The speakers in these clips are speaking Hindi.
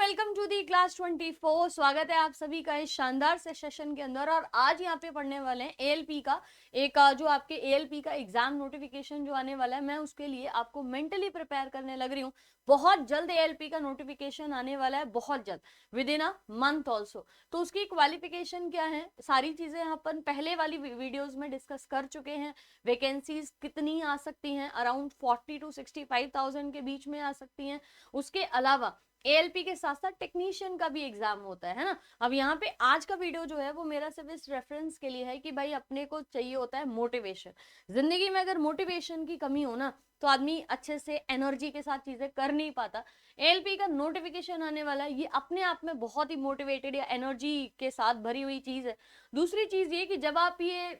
Welcome to the class 24। स्वागत है आप सभी का इस शानदार से सेशन के अंदर। और आज यहाँ पे पढ़ने वाले हैं एएलपी का एक जो आपके एएलपी का एग्जाम नोटिफिकेशन जो आने वाला है, मैं उसके लिए आपको मेंटली प्रिपेयर करने लग रही हूँ। बहुत जल्द एएलपी का नोटिफिकेशन आने वाला है, बहुत जल्द, with in a month also. तो उसकी क्वालिफिकेशन क्या है, सारी चीजें अपन पहले वाली वीडियोज में डिस्कस कर चुके हैं। वैकेंसीज कितनी आ सकती हैं, अराउंड 40 to 65,000 के बीच में आ सकती हैं। उसके अलावा एएलपी के साथ साथ टेक्नीशियन का भी एग्जाम होता है ना। अब यहाँ पे आज का वीडियो जो है वो मेरा सिर्फ इस रेफरेंस के लिए है कि भाई अपने को चाहिए होता है मोटिवेशन। जिंदगी में अगर मोटिवेशन की कमी हो ना तो आदमी अच्छे से एनर्जी के साथ चीजें कर नहीं पाता। एएलपी का नोटिफिकेशन आने वाला है, ये अपने आप में बहुत ही मोटिवेटेड या एनर्जी के साथ भरी हुई चीज है। दूसरी चीज ये कि जब आप ये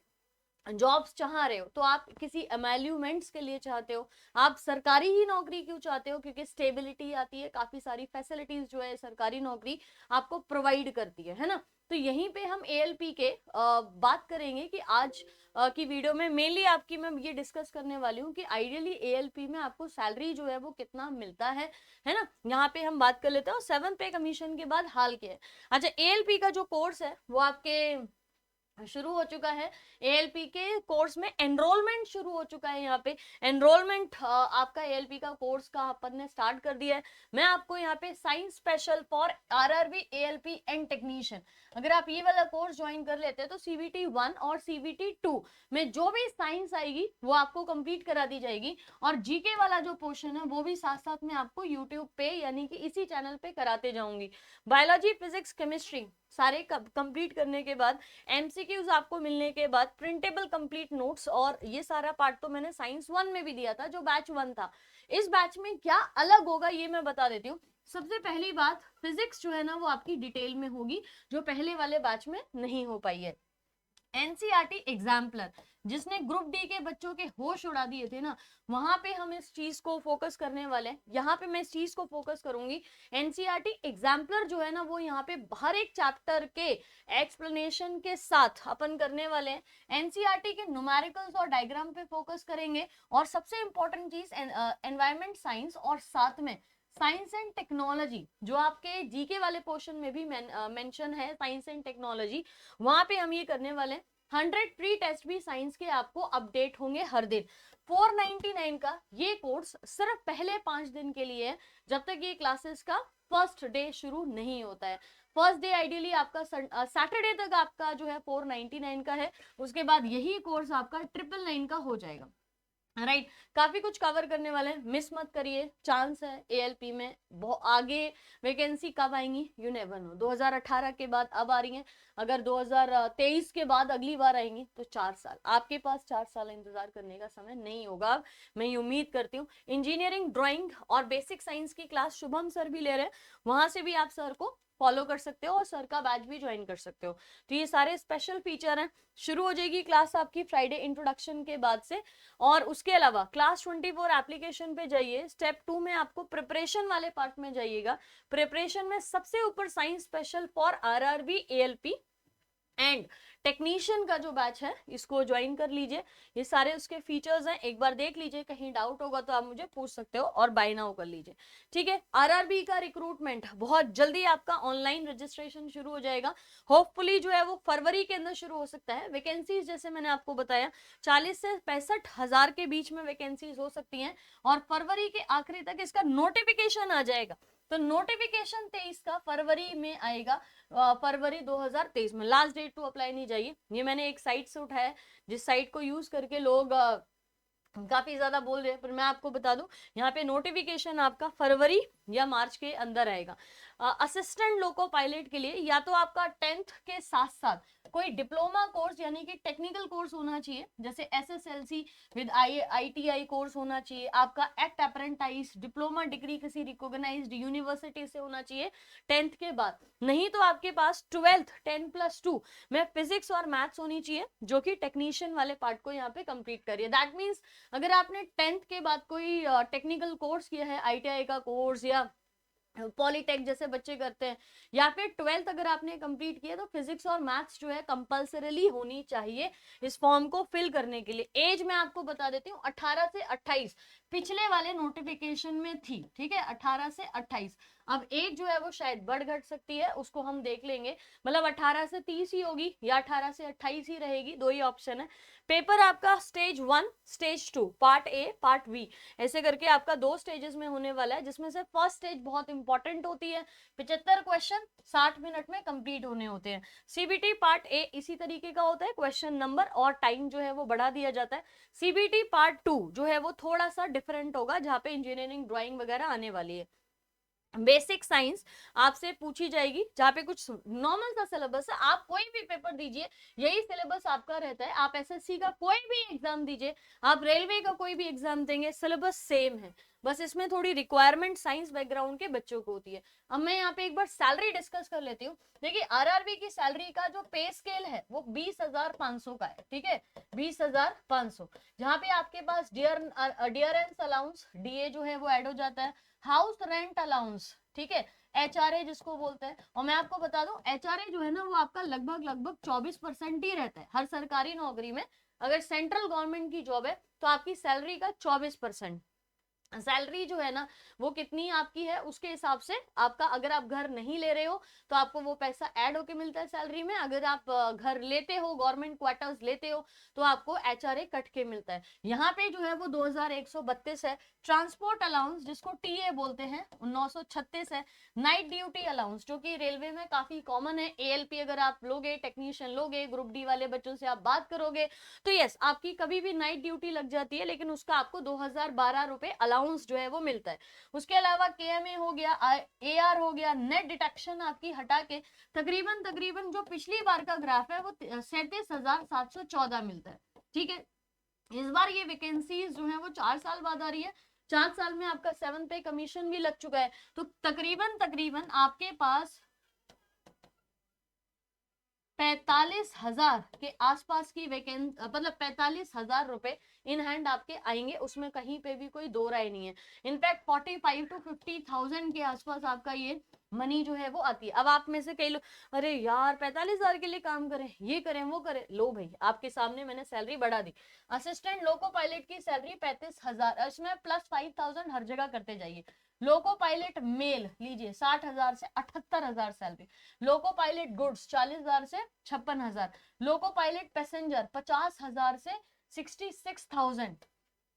जॉब्स चाह रहे हो तो आप किसी एमेल्यूमेंट्स के लिए चाहते हो, आप सरकारी ही नौकरी क्यों चाहते हो, क्योंकि स्टेबिलिटी आती है, काफी सारी फैसिलिटीज जो है सरकारी नौकरी आपको प्रोवाइड करती है ना। तो यहीं पे हम एएलपी के बात करेंगे कि आज की वीडियो में मेनली आपकी मैं ये डिस्कस करने वाली हूँ कि आइडियली एएलपी में आपको सैलरी जो है वो कितना मिलता है ना। यहाँ पे हम बात कर लेते हैं 7 पे कमीशन के बाद हाल के है। अच्छा, एएलपी का जो कोर्स है वो आपके शुरू हो चुका है। एएलपी के कोर्स में एनरोलमेंट शुरू हो चुका है। यहाँ पे एनरोलमेंट आपका एएलपी का कोर्स का अपन ने स्टार्ट कर दिया है। मैं आपको यहाँ पे science special for RRB ALP and technician, अगर आप ये वाला कोर्स ज्वाइन कर लेते हैं तो सीबीटी 1 और सीबीटी 2 में जो भी साइंस आएगी वो आपको कंप्लीट करा दी जाएगी। और जीके वाला जो पोर्शन है वो भी साथ साथ में आपको यूट्यूब पे यानी कि इसी चैनल पे कराते जाऊंगी। बायोलॉजी, फिजिक्स, केमिस्ट्री सारे कंप्लीट करने के बाद एमसीक्यूज आपको मिलने के बाद प्रिंटेबल कंप्लीट नोट्स, और ये सारा पार्ट तो मैंने साइंस 1 में भी दिया था जो बैच 1 था। इस बैच में क्या अलग होगा ये मैं बता देती हूँ। सबसे पहली बात, फिजिक्स जो है ना वो आपकी डिटेल में होगी, जो पहले वाले बैच में नहीं हो पाई है। एनसीईआरटी एग्जाम्पलर, जिसने ग्रुप डी के बच्चों के होश उड़ा दिए थे ना, वहां पे हम इस चीज को फोकस करने वाले हैं। यहाँ पे मैं इस चीज को फोकस करूंगी। एनसीईआरटी एग्जाम्पलर जो है ना वो यहाँ पे हर एक चैप्टर के एक्सप्लेनेशन के साथ अपन करने वाले हैं। एनसीईआरटी के न्यूमेरिकल्स और डायग्राम पे फोकस करेंगे, और सबसे इंपॉर्टेंट चीज एनवायरमेंट साइंस, और साथ में साइंस एंड टेक्नोलॉजी जो आपके जीके वाले पोर्शन में भी मेंशन है, साइंस एंड टेक्नोलॉजी, वहां पे हम ये करने वाले हैं। 100 प्री टेस्ट भी साइंस के आपको अपडेट होंगे हर दिन। 499 का ये कोर्स सिर्फ पहले 5 दिन के लिए है, जब तक ये क्लासेस का फर्स्ट डे शुरू नहीं होता है। फर्स्ट डे आइडियली आपका सैटरडे तक आपका जो है 499 का है, उसके बाद यही कोर्स आपका 999 का हो जाएगा। राइट, काफी कुछ कवर करने वाले हैं, मिस मत करिए। चांस है एएलपी में बहुत आगे वैकेंसी कब आएंगी यू नेवर नो। 2018 के बाद अब आ रही हैं, अगर 2023 के बाद अगली बार आएंगी तो 4 साल आपके पास, 4 साल इंतजार करने का समय नहीं होगा। अब मैं ये उम्मीद करती हूँ। इंजीनियरिंग, ड्राइंग और बेसिक साइंस की क्लास शुभम सर भी ले रहे हैं, वहां से भी आप सर को फॉलो कर सकते हो और सर का बैच भी ज्वाइन कर सकते हो। तो ये सारे स्पेशल फीचर हैं। शुरू हो जाएगी क्लास आपकी फ्राइडे इंट्रोडक्शन के बाद से। और उसके अलावा क्लास 24 एप्लीकेशन पे जाइए, स्टेप 2 में आपको प्रिपरेशन वाले पार्ट में जाइएगा। प्रिपरेशन में सबसे ऊपर science special for RRB ALP and technician का जो बैच है इसको ज्वाइन कर लीजिए। ये सारे उसके फीचर्स हैं, एक बार देख लीजिए, कहीं डाउट होगा तो आप मुझे पूछ सकते हो और बाय नाउ कर लीजिए। ठीक है, आरआरबी का रिक्रूटमेंट बहुत जल्दी आपका ऑनलाइन रजिस्ट्रेशन शुरू हो जाएगा। होपफुली जो है वो फरवरी के अंदर शुरू हो सकता है। वैकेंसीज जैसे मैंने आपको बताया 40 से 65,000 के बीच में वैकेंसीज हो सकती हैं, और फरवरी के आखिरी तक इसका नोटिफिकेशन आ जाएगा। तो नोटिफिकेशन 23 का फरवरी में आएगा, फरवरी 2023 में। लास्ट डेट टू अप्लाई नहीं जाइए, ये मैंने एक साइट से उठाया, जिस साइट को यूज करके लोग काफी ज्यादा बोल रहे हैं, पर मैं आपको बता दूं यहाँ पे नोटिफिकेशन आपका फरवरी या मार्च के अंदर आएगा। असिस्टेंट लोको पायलट के लिए या तो आपका 10th के साथ साथ कोई डिप्लोमा कोर्स यानी कि टेक्निकल कोर्स होना चाहिए, जैसे एसएसएलसी विद आईटीआई कोर्स होना चाहिए, आपका एक्ट अप्रेंटाइज डिप्लोमा डिग्री किसी रिकॉग्नाइज्ड यूनिवर्सिटी से होना चाहिए 10th के बाद। नहीं तो आपके पास 12th 10+2 में फिजिक्स और मैथ्स होनी चाहिए, जो कि टेक्नीशियन वाले पार्ट को यहाँ पे कंप्लीट करिए। दैट मीन्स अगर आपने 10th के बाद कोई टेक्निकल कोर्स किया है, आईटीआई का कोर्स या पॉलीटेक जैसे बच्चे करते हैं, या फिर 12th अगर आपने कंप्लीट किया तो फिजिक्स और मैथ्स जो है कंपल्सरीली होनी चाहिए इस फॉर्म को फिल करने के लिए। एज मैं आपको बता देती हूँ 18 से 28 पिछले वाले नोटिफिकेशन में थी, ठीक है, 18 से 28। अब एज जो है वो शायद बढ़ घट सकती है, उसको हम देख लेंगे, मतलब 18 से 30 ही होगी या 18 से 28 ही रहेगी, दो ही ऑप्शन है। पेपर आपका stage 1 stage 2 part A part B ऐसे करके आपका 2 स्टेजेस में होने वाला है, जिसमें से फर्स्ट स्टेज बहुत इंपॉर्टेंट होती है, 75 क्वेश्चन 60 मिनट में कंप्लीट होने होते हैं। सीबीटी पार्ट ए इसी तरीके का होता है, क्वेश्चन नंबर और टाइम जो है वो बढ़ा दिया जाता है। सीबीटी पार्ट 2 जो है वो थोड़ा सा डिफरेंट होगा, जहाँ पे इंजीनियरिंग ड्राइंग वगैरह आने वाली है। बेसिक साइंस आपसे पूछी जाएगी, जहाँ पे कुछ नॉर्मल सा सिलेबस है, आप कोई भी पेपर दीजिए यही सिलेबस आपका रहता है, आप एसएससी का कोई भी एग्जाम दीजिए, आप रेलवे का कोई भी एग्जाम देंगे, सिलेबस सेम है, बस इसमें थोड़ी रिक्वायरमेंट साइंस बैकग्राउंड के बच्चों को होती है। अब मैं यहाँ पे एक बार सैलरी डिस्कस कर लेती हूँ। देखिए आरआरबी की सैलरी का जो पे स्केल है वो 20,500 का है, ठीक है, 20,500, जहाँ पे आपके पास डियरेंस अलाउंस डीए जो है वो ऐड हो जाता है, हाउस रेंट अलाउंस, ठीक है, एचआरए जिसको बोलते हैं। और मैं आपको बता दूं एचआरए जो है ना वो आपका लगभग 24% ही रहता है हर सरकारी नौकरी में। अगर सेंट्रल गवर्नमेंट की जॉब है तो आपकी सैलरी का 24%। सैलरी जो है ना वो कितनी आपकी है उसके हिसाब से आपका, अगर आप घर नहीं ले रहे हो तो आपको वो पैसा ऐड होके मिलता है सैलरी में, अगर आप घर लेते हो, गवर्नमेंट क्वार्टर्स लेते हो, तो आपको एचआरए कट के मिलता है। यहाँ पे जो है वो 2132 है। ट्रांसपोर्ट अलाउंस जिसको टीए बोलते हैं 936 है। नाइट ड्यूटी अलाउंस जो कि रेलवे में काफी कॉमन है, एएलपी अगर आप लोगे, टेक्नीशियन लोगे, ग्रुप डी वाले बच्चों से आप बात करोगे तो यस आपकी कभी भी नाइट ड्यूटी लग जाती है, लेकिन उसका आपको 2012 रुपए अलाउंस जो है वो मिलता है। उसके अलावा केएमए हो गया, एआर हो गया, नेट डिटेक्शन आपकी हटा के तकरीबन जो पिछली बार का ग्राफ है वो 37,714 मिलता है, ठीक है। इस बार ये वैकेंसीज जो है वो 4 साल बाद आ रही है, 4 साल में आपका 7th पे कमीशन भी लग चुका है, तो तकरीबन आपके पास 45,000 के आसपास की वैकेंसी, मतलब 45,000 रुपए इन हैंड आपके आएंगे, उसमें कहीं पे भी कोई दो राय नहीं है। इनफैक्ट 45 to 50,000 के आसपास आपका ये मनी जो है वो आती है। अब आप में से कई लोग, अरे यार 45,000 के लिए काम करें, ये करें वो करें, लो भाई आपके सामने मैंने सैलरी बढ़ा दी। असिस्टेंट लोको पायलट की सैलरी 35,000, इसमें +5,000 हर जगह करते जाइए। लोको पायलट मेल लीजिए 60,000 से 78,000 सैलरी। लोको पायलट गुड्स 40,000 से 56,000। लोको पायलट पैसेंजर 50,000 से 66,000।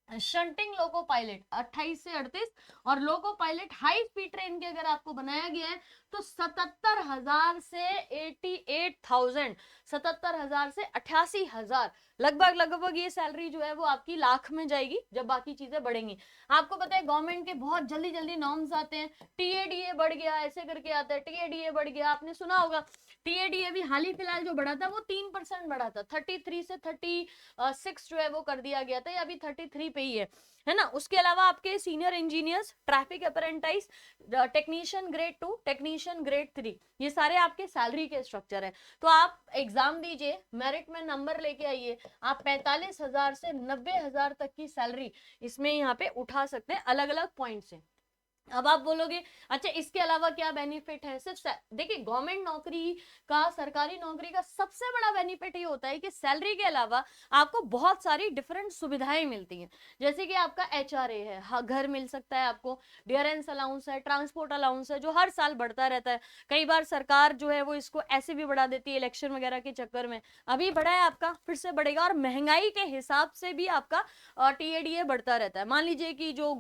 शंटिंग लोको पायलट 28 से 38, और loco pilot high speed train के अगर आपको बनाया गया है तो 77,000 से 88,000, 77,000 से 88,000, लगभग ये सैलरी जो है वो आपकी लाख में जाएगी जब बाकी चीजें बढ़ेंगी। आपको पता है गवर्नमेंट के बहुत जल्दी नॉर्म्स आते हैं, टीएडीए बढ़ गया ऐसे करके आता है, टीएडीए बढ़ गया, आपने सुना होगा। टीएडीए भी हाल ही फिलहाल जो बढ़ा था वो 3% बढ़ा था, 33 से 36 जो है वो कर दिया गया था, या अभी 33 पे ही है ना। उसके अलावा आपके senior engineers, traffic apprentice, technician grade 2, technician grade 3, ये सारे आपके सैलरी के स्ट्रक्चर है। तो आप एग्जाम दीजिए, मेरिट में नंबर लेके आइए, आप 45,000 से 90,000 तक की सैलरी इसमें यहाँ पे उठा सकते हैं अलग अलग पॉइंट से। अब आप बोलोगे अच्छा इसके अलावा क्या बेनिफिट है, सिर्फ देखिए गवर्नमेंट नौकरी का, सरकारी नौकरी का सबसे बड़ा बेनिफिट ये होता है कि सैलरी के अलावा आपको बहुत सारी डिफरेंट सुविधाएं मिलती हैं, जैसे कि आपका एचआरए है, हाँ घर मिल सकता है आपको, डियरेंस अलाउंस है, ट्रांसपोर्ट अलाउंस है जो हर साल बढ़ता रहता है। कई बार सरकार जो है वो इसको ऐसे भी बढ़ा देती है इलेक्शन वगैरह के चक्कर में, अभी बढ़ा है आपका फिर से बढ़ेगा, और महंगाई के हिसाब से भी आपका टीएडीए बढ़ता रहता है। मान लीजिए कि जो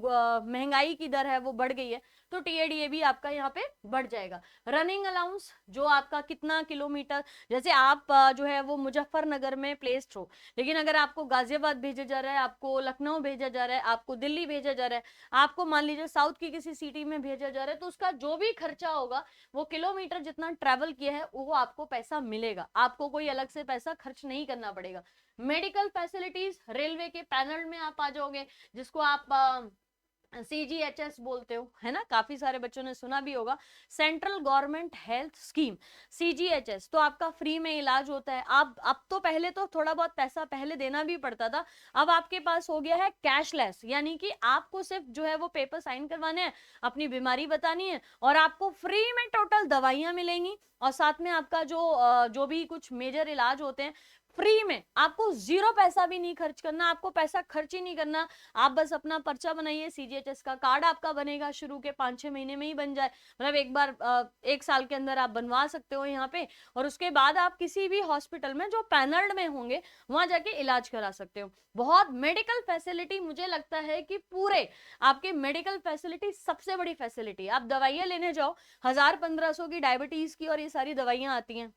महंगाई की दर है वो बढ़ गई है तो टीएडीए भी आपका यहाँ पे बढ़ जाएगा। रनिंग अलाउंस जो आपका कितना किलोमीटर, जैसे आप जो है वो मुजफ्फरनगर में प्लेस्ड हो, लेकिन अगर आपको गाजियाबाद भेजा जा रहा है, आपको लखनऊ भेजा जा रहा है, आपको दिल्ली भेजा जा रहा है, आपको मान लीजिए साउथ की किसी सिटी में भेजा जा रहा है, तो उसका जो भी खर्चा होगा वो किलोमीटर जितना ट्रेवल किया है वो आपको पैसा मिलेगा, आपको कोई अलग से पैसा खर्च नहीं करना पड़ेगा। मेडिकल फैसिलिटीज रेलवे के पैनल में आप आ जाओगे, जिसको आप CGHS बोलते हो, है ना, काफी सारे बच्चों ने सुना भी होगा, central government health scheme, CGHS। तो आपका फ्री में इलाज होता है। आप अब तो पहले तो थोड़ा बहुत पैसा पहले देना भी पड़ता था, अब आपके पास हो गया है कैशलेस, यानी कि आपको सिर्फ जो है वो पेपर साइन करवाने हैं, अपनी बीमारी बतानी है और आपको फ्री में टोटल दवाइयां मिलेंगी और साथ में आपका जो भी कुछ मेजर इलाज होते हैं फ्री में, आपको जीरो पैसा भी नहीं खर्च करना, आपको पैसा खर्च ही नहीं करना। आप बस अपना पर्चा बनाइए, CGHS का कार्ड आपका बनेगा, शुरू के 5-6 महीने में ही बन जाए, मतलब एक बार 1 साल के अंदर आप बनवा सकते हो यहाँ पे, और उसके बाद आप किसी भी हॉस्पिटल में जो पैनल्ड में होंगे वहां जाके इलाज करा सकते हो। बहुत मेडिकल फैसिलिटी, मुझे लगता है कि पूरे आपके मेडिकल फैसिलिटी सबसे बड़ी फैसिलिटी। आप दवाइयां लेने जाओ, 1000-1500 की डायबिटीज की और ये सारी दवाइयां आती हैं।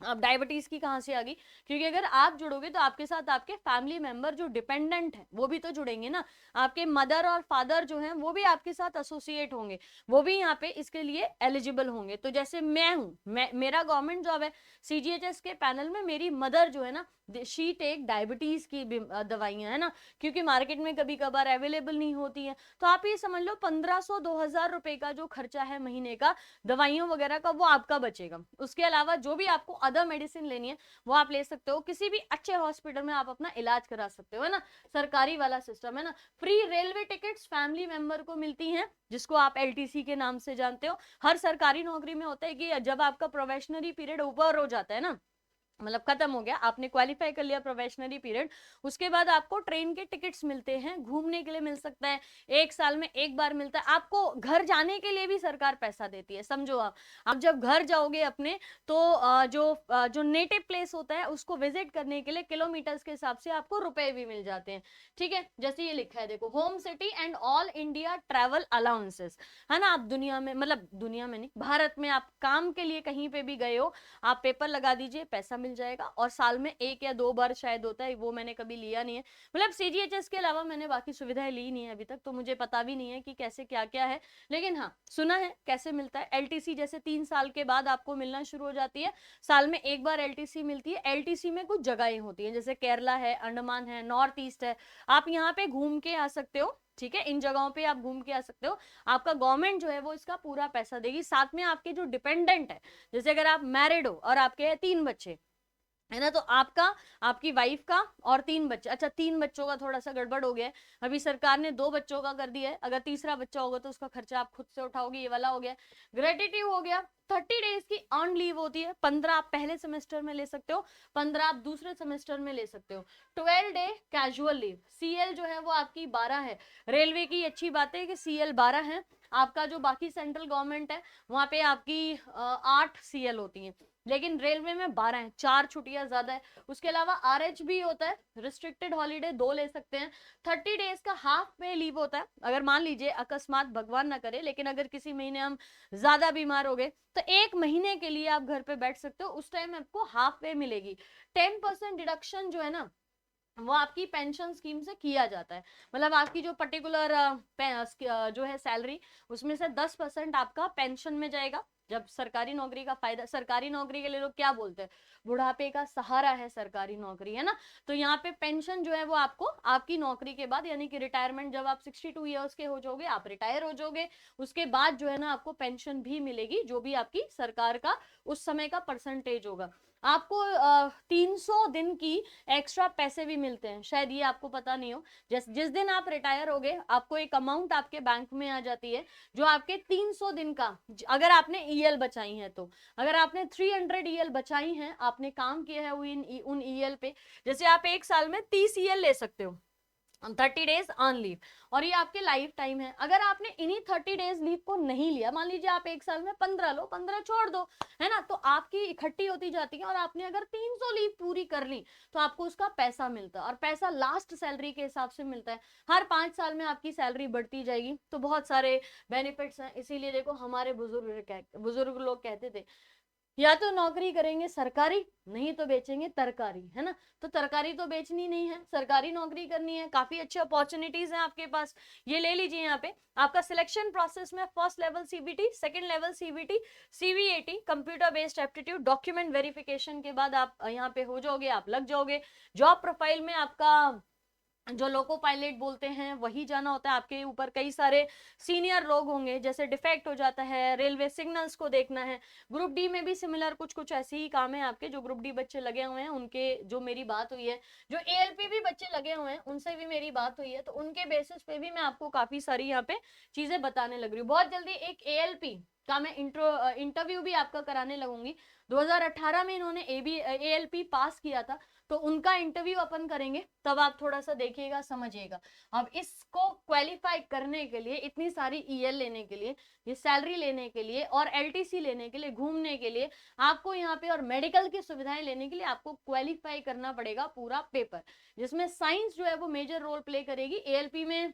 अब डायबिटीज की कहां से आ गई, क्योंकि अगर आप जुड़ोगे तो आपके साथ आपके फैमिली मेंबर जो डिपेंडेंट है वो भी तो जुड़ेंगे ना, आपके मदर और फादर जो हैं वो भी आपके साथ एसोसिएट होंगे, वो भी यहाँ पे इसके लिए एलिजिबल होंगे। तो जैसे मैं हूँ, मेरा गवर्नमेंट जॉब है, CGHS के पैनल में मेरी मदर जो है ना, शी टेक डायबिटीज की दवाइयां, है ना, क्योंकि मार्केट में कभी कभार अवेलेबल नहीं होती है। तो आप ये समझ लो 1500-2000 रुपए का जो खर्चा है महीने का दवाइयों वगैरह का, वो आपका बचेगा। उसके अलावा जो भी आपको अदर मेडिसिन लेनी है वो आप ले सकते हो, किसी भी अच्छे हॉस्पिटल में आप अपना इलाज करा सकते हो, है ना, सरकारी वाला सिस्टम है ना। Free railway tickets family member को मिलती हैं, जिसको आप LTC के नाम से जानते हो। हर सरकारी नौकरी में होता है कि जब आपका प्रोबेशनरी पीरियड ओवर हो जाता है ना, मतलब खत्म हो गया, आपने क्वालिफाई कर लिया प्रोबेशनरी पीरियड, उसके बाद आपको ट्रेन के टिकट्स मिलते हैं, घूमने के लिए मिल सकता है, 1 साल में एक बार मिलता है। आपको घर जाने के लिए भी सरकार पैसा देती है, समझो आप जब घर जाओगे अपने, तो जो नेटिव प्लेस होता है उसको विजिट करने के लिए किलोमीटर्स के हिसाब से आपको रुपए भी मिल जाते हैं। ठीक है, जैसे ये लिखा है देखो, home city and all India travel allowances, है ना। आप दुनिया में, मतलब दुनिया में नहीं, भारत में आप काम के लिए कहीं पे भी गए हो, आप पेपर लगा दीजिए, पैसा मिल जाएगा, और साल में 1 या 2 बार शायद होता है, वो मैंने कभी लिया नहीं है, मतलब CGHS के अलावा मैंने बाकी सुविधाएं ली नहीं है अभी तक, तो मुझे पता भी नहीं है कि कैसे क्या क्या है, लेकिन हाँ सुना है कैसे मिलता है। LTC जैसे 3 साल के बाद आपको मिलना शुरू हो जाती है, साल में एक बार LTC मिलती है। LTC में कुछ जगहें होती हैं, जैसे केरला है, अंडमान है, नॉर्थ ईस्ट है, आप यहाँ पे घूम के आ सकते हो। ठीक है, इन जगहों पे आप घूम के आ सकते हो, आपका गवर्नमेंट जो है वो इसका पूरा पैसा देगी। साथ में आपके जो डिपेंडेंट है, जैसे अगर आप मैरिड हो और आपके 3 बच्चे, है ना, तो आपका, आपकी वाइफ का और 3 बच्चे, अच्छा 3 बच्चों का थोड़ा सा गड़बड़ हो गया है, अभी सरकार ने 2 बच्चों का कर दिया है, अगर तीसरा बच्चा होगा तो उसका खर्चा आप खुद से उठाओगे, ये वाला हो गया। ग्रेटिट्यूड हो गया, 30 डेज की अर्न लीव होती है, 15 आप पहले सेमेस्टर में ले सकते हो, 15 आप दूसरे सेमेस्टर में ले सकते हो। 12 डे कैजुअल लीव, CL जो है वो आपकी 12 है। रेलवे की अच्छी बात है कि CL 12 है, आपका जो बाकी सेंट्रल गवर्नमेंट है वहां पे आपकी 8 CL होती है, लेकिन रेलवे में 12 है, 4 छुट्टियां ज्यादा है। उसके अलावा RH भी होता है, रिस्ट्रिक्टेड हॉलीडे 2 ले सकते हैं। 30 डेज का हाफ पे लीव होता है, अगर मान लीजिए अकस्मात भगवान ना करे, लेकिन अगर किसी महीने हम ज्यादा बीमार हो गए तो 1 महीने के लिए आप घर पे बैठ सकते हो, उस टाइम आपको हाफ पे मिलेगी। 10% डिडक्शन जो है ना वो आपकी पेंशन स्कीम से किया जाता है, मतलब आपकी जो पर्टिकुलर जो है सैलरी, उसमें से 10% आपका पेंशन में जाएगा। जब सरकारी नौकरी का फायदा, सरकारी नौकरी के लिए लोग क्या बोलते हैं, बुढ़ापे का सहारा है सरकारी नौकरी, है ना, तो यहाँ पे पेंशन जो है वो आपको आपकी नौकरी के बाद, यानी कि रिटायरमेंट, जब आप 62 ईयर्स के हो जाओगे, आप रिटायर हो जाओगे, उसके बाद जो है ना आपको पेंशन भी मिलेगी, जो भी आपकी सरकार का उस समय का परसेंटेज होगा। आपको 300 दिन की एक्स्ट्रा पैसे भी मिलते हैं, शायद ये आपको पता नहीं हो। जिस दिन आप रिटायर हो गए, आपको एक अमाउंट आपके बैंक में आ जाती है, जो आपके 300 दिन का, अगर आपने EL बचाई है तो, अगर आपने 300 EL बचाई हैं, आपने काम किया है उन EL पे, जैसे आप 1 साल में 30 EL ले सकते हो, 30 डेज ऑन लीव, और ये आपके लाइफ टाइम है। अगर आपने इन्हीं 30 डेज लीव को नहीं लिया, मान लीजिए आप 1 साल में 15 लो, 15 छोड़ दो, है ना, तो आपकी इकट्ठी होती जाती है, और आपने अगर 300 लीव पूरी कर ली तो आपको उसका पैसा मिलता है, और पैसा लास्ट सैलरी के हिसाब से मिलता है। हर 5 साल में आपकी सैलरी बढ़ती जाएगी, तो बहुत सारे बेनिफिट्स हैं। इसीलिए देखो हमारे बुजुर्ग लोग कहते थे, या तो नौकरी करेंगे सरकारी, नहीं तो बेचेंगे तरकारी, है ना, तो तरकारी तो बेचनी नहीं है, सरकारी नौकरी करनी है। काफी अच्छे अपॉर्चुनिटीज हैं आपके पास, ये ले लीजिए। यहाँ पे आपका सिलेक्शन प्रोसेस में first level CBT, second level CBT, CVAT, computer based aptitude, document verification के बाद आप यहाँ पे हो जाओगे, आप लग जाओगे। जॉब प्रोफाइल में आपका जो लोको पायलट बोलते हैं वही जाना होता है। आपके ऊपर कई सारे सीनियर लोग होंगे, जैसे डिफेक्ट हो जाता है, रेलवे सिग्नल्स को देखना है। ग्रुप डी में भी सिमिलर कुछ कुछ ऐसे ही काम है आपके। जो ग्रुप डी बच्चे लगे हुए हैं उनके जो मेरी बात हुई है, जो एएलपी भी बच्चे लगे हुए हैं उनसे भी मेरी बात हुई है, तो उनके बेसिस पे भी मैं आपको काफी सारी यहाँ पे चीजें बताने लग रही हूँ। बहुत जल्दी एक एएलपी का मैं इंटरव्यू भी आपका कराने लगूंगी। 2018 में इन्होंने एएलपी पास किया था, तो उनका इंटरव्यू अपन करेंगे, तब आप थोड़ा सा देखिएगा, समझिएगा। अब इसको क्वालिफाई करने के लिए, इतनी सारी ईएल लेने के लिए, ये सैलरी लेने के लिए और एलटीसी लेने के लिए, घूमने के लिए आपको यहाँ पे, और मेडिकल की सुविधाएं लेने के लिए आपको क्वालिफाई करना पड़ेगा पूरा पेपर, जिसमें साइंस जो है वो मेजर रोल प्ले करेगी एएलपी में।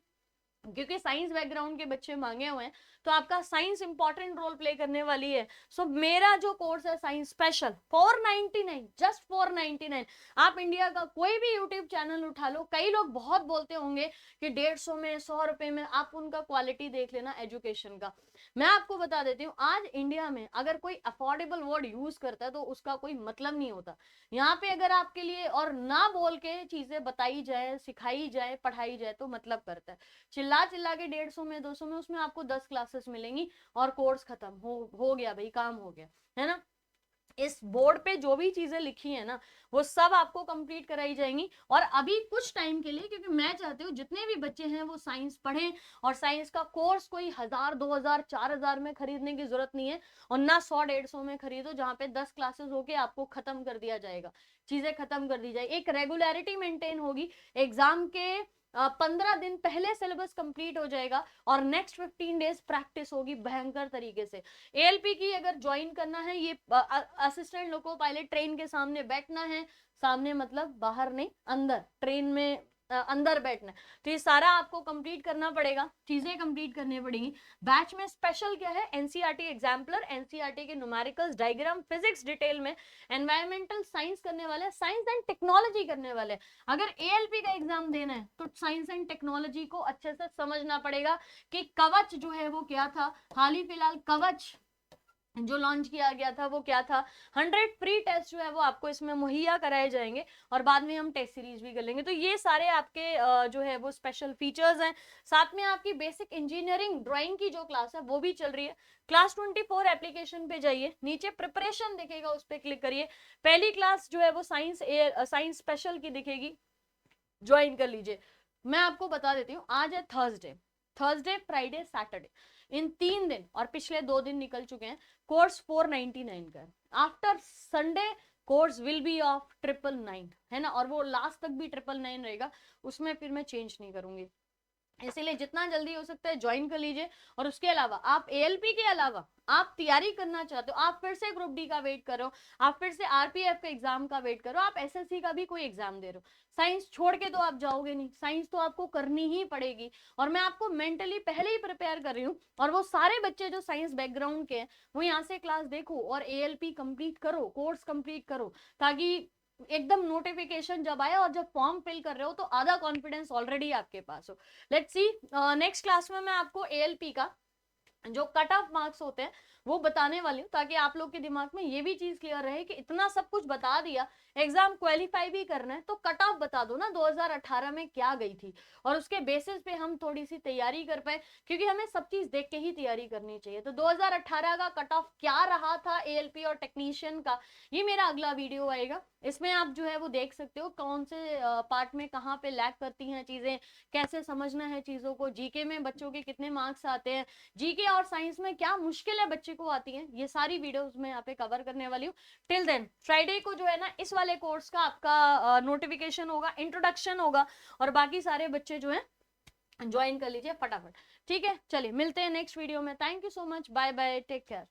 क्योंकि साइंस बैकग्राउंड के बच्चे मांगे हुए हैं, तो आपका साइंस इंपॉर्टेंट रोल प्ले करने वाली है। सो मेरा जो कोर्स है साइंस स्पेशल 499, जस्ट 499। आप इंडिया का कोई भी यूट्यूब चैनल उठा लो, कई लोग बहुत बोलते होंगे कि 150 में, 100 रुपए में। आप उनका क्वालिटी देख लेना एजुकेशन का। मैं आपको बता देती हूँ, आज इंडिया में अगर कोई अफोर्डेबल वर्ड यूज करता है तो उसका कोई मतलब नहीं होता। यहाँ पे अगर आपके लिए और ना बोल के चीजें बताई जाए, सिखाई जाए, पढ़ाई जाए तो मतलब करता है। चिल्ला चिल्ला के 150 में, 200 में, उसमें आपको 10 क्लासेस मिलेंगी और कोर्स खत्म हो गया भाई, काम हो गया, है ना। इस बोर्ड पे जो भी चीजें लिखी है ना, वो सब आपको कंप्लीट कराई जाएंगी। और अभी कुछ टाइम के लिए, क्योंकि मैं चाहती हूँ जितने भी बच्चे हैं वो साइंस पढ़ें, और साइंस का कोर्स कोई 1000, 2000, 4000 में खरीदने की जरूरत नहीं है, और ना 100, 150 में खरीदो, जहाँ पे 10 क्लासेस होके आपको खत्म कर दिया जाएगा, चीजें खत्म कर दी जाएगी, एक रेगुलरिटी मेंटेन होगी। एग्जाम के 15 दिन पहले सिलेबस कंप्लीट हो जाएगा, और नेक्स्ट 15 डेज प्रैक्टिस होगी भयंकर तरीके से। एएलपी की अगर ज्वाइन करना है, ये असिस्टेंट लोको पायलट ट्रेन के सामने बैठना है, सामने मतलब बाहर नहीं, अंदर ट्रेन में अंदर बैठना है, तो ये सारा आपको कंप्लीट करना पड़ेगा, चीजें कंप्लीट करनी पड़ेगी। बैच में स्पेशल क्या है, एनसीईआरटी एग्जाम्पलर, एनसीईआरटी के न्यूमेरिकल्स, डायग्राम, फिजिक्स डिटेल में, एनवायरमेंटल साइंस करने वाले, साइंस एंड टेक्नोलॉजी करने वाले। अगर एएलपी का एग्जाम देना है तो साइंस एंड टेक्नोलॉजी को अच्छे से समझना पड़ेगा कि कवच जो है वो क्या था। हाल ही फिलहाल कवच जो लॉन्च किया गया था वो क्या था। 100 फ्री टेस्ट जो है वो आपको इसमें मुहैया कराए जाएंगे, और बाद में हम टेस्ट सीरीज भी कर लेंगे। तो ये सारे आपके जो है वो स्पेशल फीचर्स हैं। साथ में आपकी बेसिक इंजीनियरिंग ड्राइंग की जो क्लास है वो भी चल रही है। क्लास 24 एप्लीकेशन पे जाइए, नीचे प्रिपरेशन दिखेगा, उस पर क्लिक करिए। पहली क्लास जो है वो साइंस स्पेशल की दिखेगी, ज्वाइन कर लीजिए। मैं आपको बता देती हूँ, आज है थर्सडे, फ्राइडे, सैटरडे, इन 3 दिन, और पिछले 2 दिन निकल चुके हैं। कोर्स 499 का। After Sunday course will be of 999, है ना, और वो लास्ट तक भी 999 रहेगा, उसमें फिर मैं चेंज नहीं करूंगी। इसीलिए जितना जल्दी हो सकता है ज्वाइन कर लीजिए। और उसके अलावा आप एएलपी के अलावा आप तैयारी करना चाहते हो, आप फिर से ग्रुप डी का वेट करो, आप फिर से आरपीएफ के एग्जाम का वेट करो, आप एसएससी का भी कोई एग्जाम दे रहे हो, साइंस छोड़ के तो आप जाओगे नहीं, साइंस तो आपको करनी ही पड़ेगी। और मैं आपको मेंटली पहले ही प्रिपेयर कर रही हूँ, और वो सारे बच्चे जो साइंस बैकग्राउंड के हैं वो यहाँ से क्लास देखो और एएलपी कंप्लीट करो, कोर्स कंप्लीट करो, ताकि एकदम नोटिफिकेशन जब आए और जब फॉर्म फिल कर रहे हो तो आधा कॉन्फिडेंस ऑलरेडी आपके पास हो। लेट्स सी, नेक्स्ट क्लास में मैं आपको एएलपी का जो कट ऑफ मार्क्स होते हैं वो बताने वाली हूँ, ताकि आप लोग के दिमाग में ये भी चीज क्लियर रहे कि इतना सब कुछ बता दिया, एग्जाम क्वालिफाई भी करना है तो कट ऑफ बता दो ना 2018 में क्या गई थी, और उसके बेसिस पे हम थोड़ी सी तैयारी कर पाए, क्योंकि हमें सब चीज देख के ही तैयारी करनी चाहिए। तो 2018 का कट ऑफ क्या रहा था एएलपी और टेक्नीशियन का, ये मेरा अगला वीडियो आएगा। इसमें आप जो है वो देख सकते हो कौन से पार्ट में कहाँ पे लैग करती हैं चीजें, कैसे समझना है चीजों को, जीके में बच्चों के कितने मार्क्स आते हैं, जीके और साइंस में क्या मुश्किल है बच्चे को आती है, ये सारी वीडियोस मैं यहाँ पे कवर करने वाली हूँ। टिल देन फ्राइडे को जो है ना इस वाले कोर्स का आपका नोटिफिकेशन होगा, इंट्रोडक्शन होगा, और बाकी सारे बच्चे जो है ज्वाइन कर लीजिए फटाफट। ठीक है, चलिए मिलते हैं नेक्स्ट वीडियो में। Thank you so much, bye bye, take care.